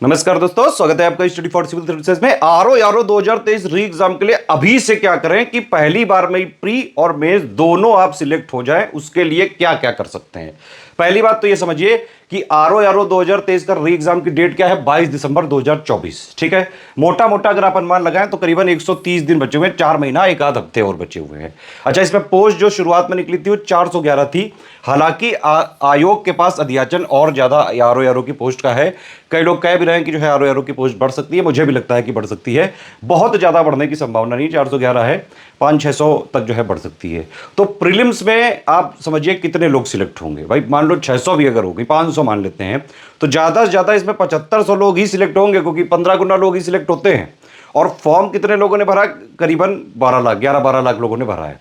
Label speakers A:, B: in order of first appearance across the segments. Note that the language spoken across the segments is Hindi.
A: नमस्कार दोस्तों, स्वागत है आपका स्टडी फॉर सिविल सर्विसेज में। आरओ 2023 री एग्जाम के लिए अभी से क्या करें कि पहली बार में प्री और मेंस दोनों आप सिलेक्ट हो जाएं, उसके लिए क्या क्या कर सकते हैं। पहली बात तो ये समझिए कि आरओ 2023 का री एग्जाम की डेट क्या है, 22 दिसंबर 2024। ठीक है, मोटा मोटा अगर आप अनुमान लगाएं तो करीबन 130 दिन बचे हुए हैं, 4 महीना एक आध हफ्ते और बचे हुए हैं। अच्छा, इसमें पोस्ट जो शुरुआत में निकली थी वो 411 थी। हालांकि आयोग के पास अध्याचन और ज्यादा आरओ की पोस्ट का है। कई लोग कह भी रहे हैं कि जो है आरओ की पोस्ट बढ़ सकती है, मुझे भी लगता है कि बढ़ सकती है। बहुत ज्यादा बढ़ने की संभावना नहीं, 411 है, 500-600 तक जो है बढ़ सकती है। तो प्रीलिम्स में आप समझिए कितने लोग सिलेक्ट होंगे। भाई मान लो 600 भी अगर होगी, 500 मान लेते हैं, तो ज्यादा से ज्यादा इसमें 7500 लोग ही सिलेक्ट होंगे, क्योंकि 15 गुना लोग ही सिलेक्ट होते हैं। और फॉर्म कितने लोगों ने भरा, करीबन 12 लाख, 11-12 लाख लोगों ने भरा है।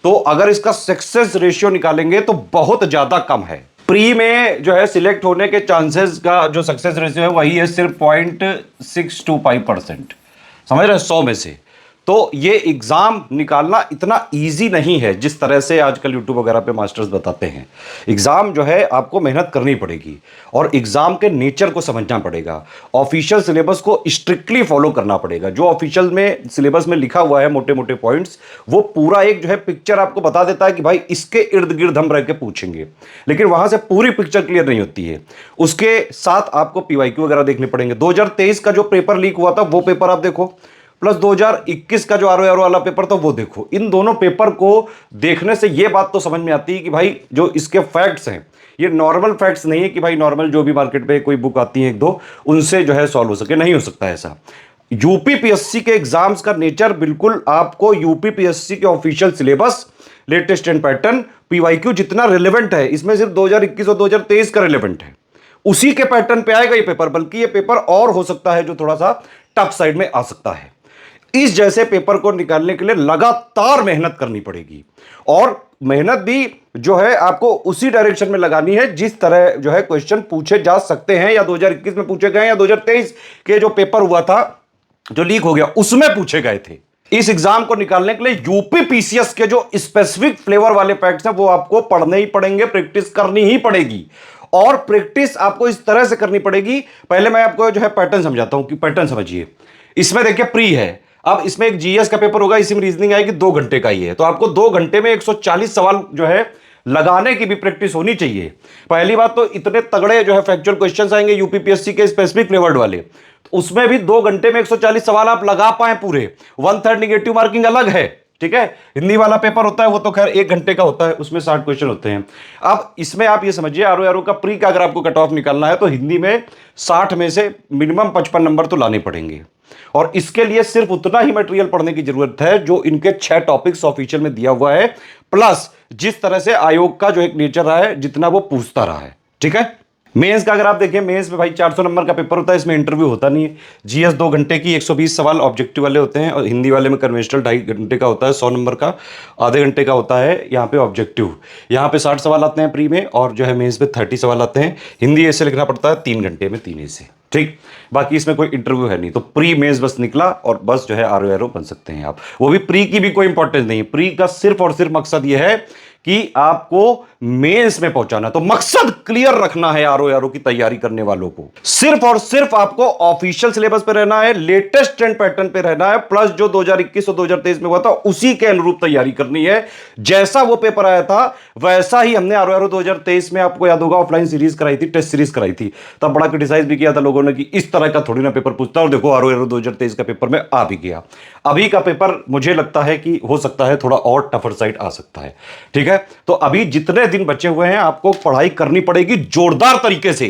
A: तो अगर इसका सक्सेस रेशियो निकालेंगे तो बहुत ज्यादा कम है। प्री में जो है सिलेक्ट होने के चांसेस का जो सक्सेस रेशियो है वही है सिर्फ 0.625%। समझ रहे हैं, 100 में से। तो ये एग्जाम निकालना इतना इजी नहीं है जिस तरह से आजकल यूट्यूब वगैरह पे मास्टर्स बताते हैं। एग्जाम जो है आपको मेहनत करनी पड़ेगी और एग्जाम के नेचर को समझना पड़ेगा। ऑफिशियल सिलेबस को स्ट्रिक्टली फॉलो करना पड़ेगा। जो ऑफिशियल में सिलेबस में लिखा हुआ है मोटे मोटे पॉइंट्स, वो पूरा एक जो है पिक्चर आपको बता देता है कि भाई इसके इर्द गिर्द हम रह के पूछेंगे, लेकिन वहां से पूरी पिक्चर क्लियर नहीं होती है। उसके साथ आपको पीवाईक्यू वगैरह देखने पड़ेंगे। 2023 का जो पेपर लीक हुआ था वो पेपर आप देखो, प्लस 2021 का जो आरओ वाला पेपर था वो देखो। इन दोनों पेपर को देखने से ये बात तो समझ में आती है कि भाई जो इसके फैक्ट्स हैं ये नॉर्मल फैक्ट्स नहीं है कि भाई नॉर्मल जो भी मार्केट पे कोई बुक आती है एक दो उनसे जो है सॉल्व हो सके, नहीं हो सकता ऐसा। यूपीपीएससी के एग्जाम्स का नेचर बिल्कुल आपको यूपीपीएससी के official syllabus, latest and pattern, PYQ जितना रिलेवेंट है, इसमें सिर्फ 2021 और 2023 का रिलेवेंट है, उसी के पैटर्न पे आएगा ये पेपर। बल्कि ये पेपर और हो सकता है जो थोड़ा सा टफ साइड में आ सकता है। इस जैसे पेपर को निकालने के लिए लगातार मेहनत करनी पड़ेगी और मेहनत भी जो है आपको उसी डायरेक्शन में लगानी है जिस तरह जो है क्वेश्चन पूछे जा सकते हैं, या 2021 में पूछे गए या 2023 के जो पेपर हुआ था जो लीक हो गया उसमें पूछे गए थे। इस एग्जाम को निकालने के लिए यूपीपीसीएस के जो स्पेसिफिक फ्लेवर वाले फैक्ट्स हैं वो आपको पढ़ने ही पड़ेंगे, प्रैक्टिस करनी ही पड़ेगी। और प्रैक्टिस आपको इस तरह से करनी पड़ेगी। पहले मैं आपको जो है पैटर्न समझाता हूं कि पैटर्न समझिए। इसमें देखिए प्री है, अब इसमें एक जीएस का पेपर होगा, इसी में रीजनिंग आएगी, 2 घंटे का ही है। तो आपको 2 घंटे में 140 सवाल जो है लगाने की भी प्रैक्टिस होनी चाहिए। पहली बात तो इतने तगड़े जो है फैक्चुअल क्वेश्चंस आएंगे यूपीपीएससी के स्पेसिफिक फ्लेवर्ड वाले, तो उसमें भी 2 घंटे में 140 सवाल आप लगा पाए पूरे। 1/3 निगेटिव मार्किंग अलग है, ठीक है। हिंदी वाला पेपर होता है वो तो खैर 1 घंटे का होता है, उसमें 60 क्वेश्चन होते हैं। अब इसमें आप ये समझिए आरओ का प्री का अगर आपको कट ऑफ निकालना है तो हिंदी में 60 में से मिनिमम 55 नंबर तो लाने पड़ेंगे। और इसके लिए सिर्फ उतना ही मटेरियल पढ़ने की जरूरत है जो इनके 6 टॉपिक्स ऑफिशियल में दिया हुआ है, प्लस जिस तरह से आयोग का जो एक नेचर रहा है, जितना वो पूछता रहा है, ठीक है। मेंस का अगर आप देखें, मेंस में भाई 400 नंबर का पेपर होता है, इसमें इंटरव्यू होता नहीं है। जीएस 2 घंटे की 120 सवाल ऑब्जेक्टिव वाले होते हैं, और हिंदी वाले में कन्वेंशनल 2.5 घंटे का होता है, 100 नंबर का आधे घंटे का होता है यहाँ पे ऑब्जेक्टिव। यहाँ पे 60 सवाल आते हैं प्री में, और जो है मेंस में 30 सवाल आते हैं। हिंदी ऐसे लिखना पड़ता है 3 घंटे में, 3 ऐसे, ठीक। बाकी इसमें कोई इंटरव्यू है नहीं। तो प्री मेंस बस निकला और बस जो है आरओ बन सकते हैं आप। वो भी प्री की भी कोई इंपॉर्टेंस नहीं है। प्री का सिर्फ और सिर्फ मकसद ये है कि आपको मेंस में पहुंचाना। तो मकसद क्लियर रखना है आरओ की तैयारी करने वालों को। सिर्फ और सिर्फ आपको ऑफिशियल सिलेबस पे रहना है, लेटेस्ट ट्रेंड पैटर्न पे रहना है, प्लस जो 2021 और 2023 में हुआ था उसी के अनुरूप तैयारी करनी है। जैसा वो पेपर आया था वैसा ही हमने आरओ 2023 में, आपको याद होगा, ऑफलाइन सीरीज कराई थी, टेस्ट सीरीज कराई थी। तब बड़ा क्रिटिसाइज भी किया था लोगों ने कि इस तरह का थोड़ी ना पेपर पूछता, और देखो आरओ 2023 का पेपर में आ भी गया। अभी का पेपर मुझे लगता है कि हो सकता है थोड़ा और टफर साइड आ सकता है, ठीक है। तो अभी जितने दिन बचे हुए हैं आपको पढ़ाई करनी पड़ेगी जोरदार तरीके से।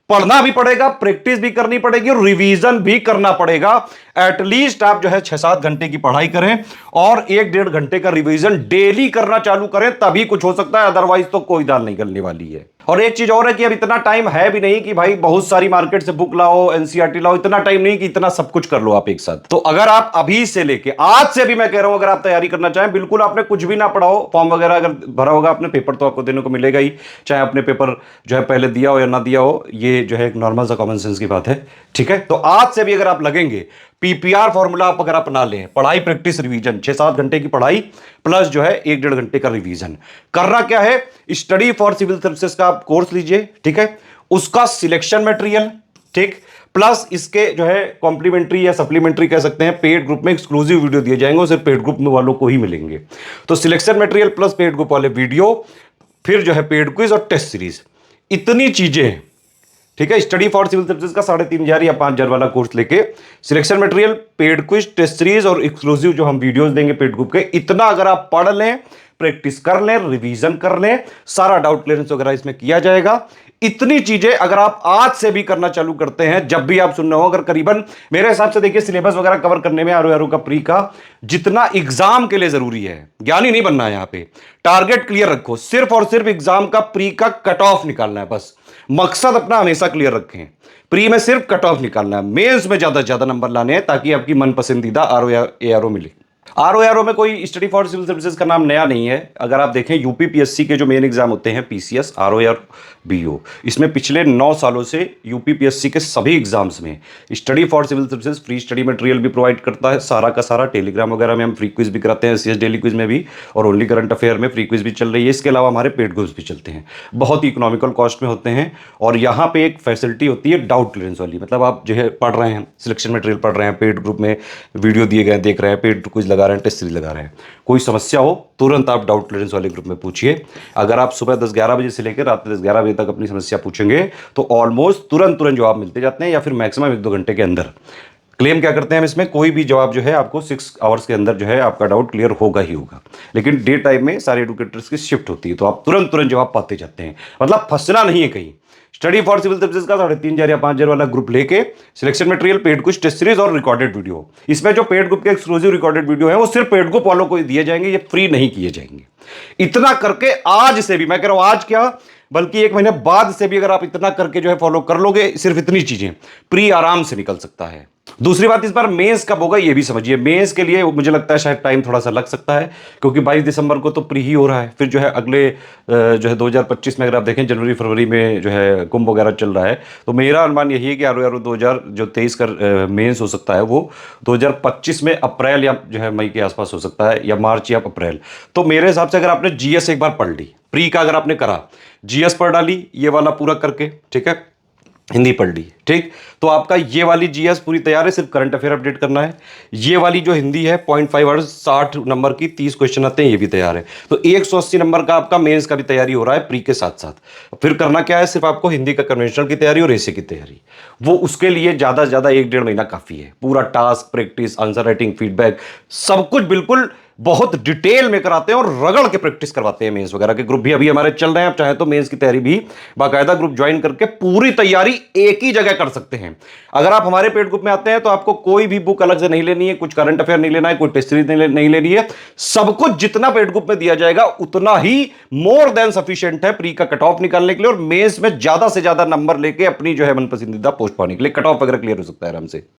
A: पढ़ना भी पड़ेगा, प्रैक्टिस भी करनी पड़ेगी, और रिवीजन भी करना पड़ेगा। एटलीस्ट आप जो है 6-7 घंटे की पढ़ाई करें और 1-1.5 घंटे का रिवीजन डेली करना चालू करें, तभी कुछ हो सकता है। अदरवाइज तो कोई दाल नहीं गलने वाली है। और एक चीज और है कि अब इतना टाइम है भी नहीं कि भाई बहुत सारी मार्केट से बुक लाओ, एनसीईआरटी लाओ। इतना टाइम नहीं कि इतना सब कुछ कर लो आप एक साथ। तो अगर आप अभी से लेके आज से भी, मैं कह रहा हूं, अगर आप तैयारी करना चाहें, बिल्कुल आपने कुछ भी ना पढ़ा हो, फॉर्म वगैरह अगर भरा होगा आपने, पेपर तो आपको देने को मिलेगा ही, चाहे आपने पेपर जो है पहले दिया हो या ना दिया हो। ये जो है एक नॉर्मल सा कॉमन सेंस की बात है, ठीक है। तो आज से भी अगर आप लगेंगे, पीपीआर फॉर्मूला आप अगर अपना लें, पढ़ाई प्रैक्टिस रिवीजन, 6-7 घंटे की पढ़ाई प्लस जो है 1-1.5 घंटे का रिवीजन करना। क्या है, स्टडी फॉर सिविल सर्विसेज का आप कोर्स लीजिए, ठीक है। उसका सिलेक्शन मटेरियल, ठीक। प्लस इसके जो है कॉम्प्लीमेंट्री या सप्लीमेंट्री कह सकते हैं, पेड ग्रुप में एक्सक्लूसिव वीडियो दिए जाएंगे और सिर्फ पेड ग्रुप में वालों को ही मिलेंगे। तो selection material plus paid group वाले वीडियो, फिर जो है पेड क्विज और टेस्ट सीरीज, इतनी चीजें हैं। ठीक है, स्टडी फॉर सिविल सर्विसेज का 3,500 या 5,000 वाला कोर्स लेके selection material, paid quiz, test series और एक्सक्लूसिव जो हम वीडियोस देंगे पेड ग्रुप के, इतना अगर आप पढ़ लें, प्रैक्टिस कर लें, रिवीजन कर लें, सारा डाउट क्लियरेंस वगैरह इसमें किया जाएगा। इतनी चीजें अगर आप आज से भी करना चालू करते हैं, जब भी आप सुन रहे हो, अगर करीबन मेरे हिसाब से देखिए सिलेबस वगैरह कवर करने में आरओ का प्री का जितना एग्जाम के लिए जरूरी है, ज्ञानी नहीं बनना है यहां पे, टारगेट क्लियर रखो, सिर्फ और सिर्फ एग्जाम का प्री का कट ऑफ निकालना है बस। मकसद अपना हमेशा क्लियर रखें, प्री में सिर्फ कट ऑफ निकालना है, मेंस में ज्यादा से ज्यादा नंबर लाने हैं ताकि आपकी मन पसंदीदा आरओ या एआरओ मिले। आरओ में कोई स्टडी फॉर सिविल सर्विसेज का नाम नया नहीं है। अगर आप देखें यूपीपीएससी के जो मेन एग्जाम होते हैं, पीसीएस, आरओ, बीओ, इसमें पिछले 9 सालों से यूपीपीएससी के सभी एग्जाम्स में study for civil services free study material भी प्रोवाइड करता है, सारा का सारा। टेलीग्राम वगैरह में हम फ्री क्विज भी कराते हैं, सीएस डेली क्विज में भी, और ओनली करंट अफेयर में फ्री क्विज भी चल रही है। इसके अलावा हमारे पेड क्विज भी चलते हैं, बहुत ही इकोनॉमिकल कॉस्ट में होते हैं। और यहाँ पे एक फैसिलिटी होती है डाउट क्लियरेंस वाली, मतलब आप जो है पढ़ रहे हैं, सिलेक्शन मटेरियल पढ़ रहे हैं, पेड ग्रुप में वीडियो दिए गए देख रहे हैं, पेड क्विज लगा रहे हैं, टेस्ट सीरीज लगा रहे हैं, कोई समस्या हो तुरंत आप डाउट क्लियरेंस वाले ग्रुप में पूछिए। अगर आप सुबह 10-11 बजे से लेकर रात 10-11 बजे तक अपनी समस्या पूछेंगे तो ऑलमोस्ट तुरंत जवाब मिलते जाते हैं, या फिर मैक्सिमम 1-2 घंटे के अंदर। क्लेम क्या करते हैं हम इसमें, कोई भी जवाब जो है आपको 6 आवर्स के अंदर जो है आपका डाउट क्लियर होगा ही होगा। लेकिन डे टाइम में सारे एडुकेटर्स की शिफ्ट होती है, तो आप तुरंत जवाब पाते जाते हैं, मतलब फंसना नहीं है कहीं। स्टडी फॉर सिविल सर्विसेज का 3,500 या 5,000 वाला ग्रुप लेके सिलेक्शन मटेरियल, पेड कुछ टेस्ट सीरीज और रिकॉर्डेड वीडियो, इसमें जो पेड ग्रुप के एक्सक्लूसिव रिकॉर्डेड वीडियो है वो सिर्फ पेड ग्रुप वालों को दिए जाएंगे, ये फ्री नहीं किए जाएंगे। इतना करके आज से भी, मैं कह रहा हूं आज क्या, बल्कि 1 महीने बाद से भी अगर आप इतना करके जो है फॉलो कर लोगे, सिर्फ इतनी चीजें, प्री आराम से निकल सकता है। दूसरी बात, इस बार मेंस कब होगा ये भी समझिए। मेंस के लिए मुझे लगता है शायद टाइम थोड़ा सा लग सकता है, क्योंकि 22 दिसंबर को तो प्री ही हो रहा है, फिर जो है अगले जो है 2025 में अगर आप देखें जनवरी फरवरी में जो है कुंभ वगैरह चल रहा है, तो मेरा अनुमान यही है कि आरओ 2023 का मेंस हो सकता है वो 2025 में अप्रैल या जो है मई के आसपास हो सकता है, या मार्च या अप्रैल। तो मेरे हिसाब से अगर आपने जीएस एक बार पढ़ ली, प्री का अगर आपने करा, जीएस पढ़ डाली ये वाला पूरा करके, ठीक है, हिंदी पढ़ ली, ठीक, तो आपका ये वाली जीएस पूरी तैयार है, सिर्फ करंट अफेयर अपडेट करना है। ये वाली जो हिंदी है 0.5 आवर्स 60 नंबर की 30 क्वेश्चन आते हैं, ये भी तैयार है। तो 180 नंबर का आपका मेंस का भी तैयारी हो रहा है प्री के साथ साथ। फिर करना क्या है, सिर्फ आपको हिंदी का कन्वेंशनल की तैयारी और एसे की तैयारी, वो उसके लिए ज़्यादा से ज़्यादा 1-1.5 महीना काफ़ी है। पूरा task, practice, answer writing, feedback, सब कुछ बिल्कुल बहुत डिटेल में कराते हैं और रगड़ के प्रैक्टिस करवाते हैं। मेंस वगैरह के ग्रुप भी अभी हमारे चल रहे हैं, आप चाहे तो मेंस की तैयारी भी बाकायदा ग्रुप ज्वाइन करके पूरी तैयारी एक ही जगह कर सकते हैं। अगर आप हमारे पेड ग्रुप में आते हैं तो आपको कोई भी बुक अलग से नहीं लेनी है, कुछ करंट अफेयर नहीं लेना है, कोई टेस्ट सीरीज नहीं लेनी है, सब कुछ जितना पेड ग्रुप में दिया जाएगा उतना ही मोर देन सफिशिएंट है प्री का कट ऑफ निकालने के लिए, और मेंस में ज्यादा से ज्यादा नंबर लेके अपनी जो है मन पसंदीदा पोस्ट पाने के लिए। कट ऑफ वगैरह क्लियर हो सकता है आराम से।